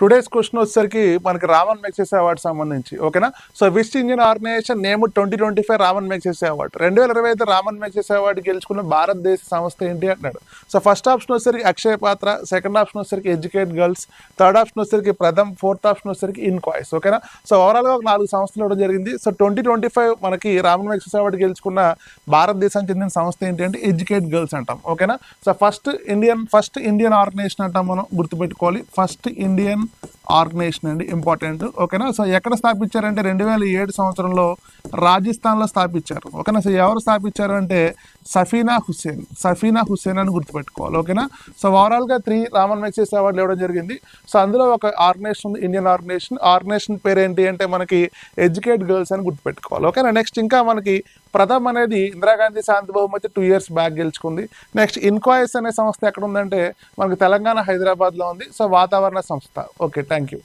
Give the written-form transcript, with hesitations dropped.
Today's question వచ్చేసరికి మనకి Raman Magsaysay award సంబంధించి ఓకేనా. So first Indian organisation name 2025 Ramon Magsaysay award. 2025 Ramon Magsaysay award గెలుచుకున్న భారతదేశ సంస్థ ఏంటి అంటున్నాడు. సో ఫస్ట్ ఆప్షన్ వచ్చేసరికి అక్షయ పాత్ర, సెకండ్ ఆప్షన్ వచ్చేసరికి ఎడ్యుకేట్ గర్ల్స్, థర్డ్ ఆప్షన్ వచ్చేసరికి ప్రథమ్, ఫోర్త్ ఆప్షన్ వచ్చేసరికి ఇన్కాయిస్ ఓకేనా. సో ఓవరాల్గా ఒక 4 సంస్థలు ఇవ్వడం జరిగింది. సో 2025 మనకి రామన్ మెగ్సెసే అవార్డు గెలుచుకున్న భారతదేశానికి చెందిన సంస్థ ఏంటి అంటే ఎడ్యుకేట్ గర్ల్స్ అంటాం ఓకేనా. సో ఫస్ట్ ఇండియన్ ఆర్గనైజేషన్ అంటాం, మనం గుర్తుపెట్టుకోవాలి. ఫస్ట్ ఇండియన్ ఆర్గనైజేషన్ అండి, ఇంపార్టెంట్ ఓకేనా. సో ఎక్కడ స్థాపించారంటే 2007 సంవత్సరంలో రాజస్థాన్లో స్థాపించారు ఓకేనా. సో ఎవరు స్థాపించారు అంటే సఫీనా హుస్సేన్ అని గుర్తుపెట్టుకోవాలి ఓకేనా. సో ఓవరాల్గా 3 రామన్ మెగ్సెసే అవార్డులు ఇవ్వడం జరిగింది. సో అందులో ఒక ఆర్గనైజేషన్ ఉంది, ఇండియన్ ఆర్గనైజేషన్ పేరు ఏంటి అంటే మనకి ఎడ్యుకేట్ గర్ల్స్ అని గుర్తుపెట్టుకోవాలి ఓకేనా. నెక్స్ట్ ఇంకా మనకి ప్రథమ్ అనేది ఇందిరాగాంధీ శాంతి బహుమతి 2 years బ్యాక్ గెలుచుకుంది. నెక్స్ట్ ఇన్కాయిస్ అనే సంస్థ ఎక్కడ ఉందంటే మనకి తెలంగాణ హైదరాబాద్లో ఉంది. సో వాతావరణ సంస్థ. Okay, thank you.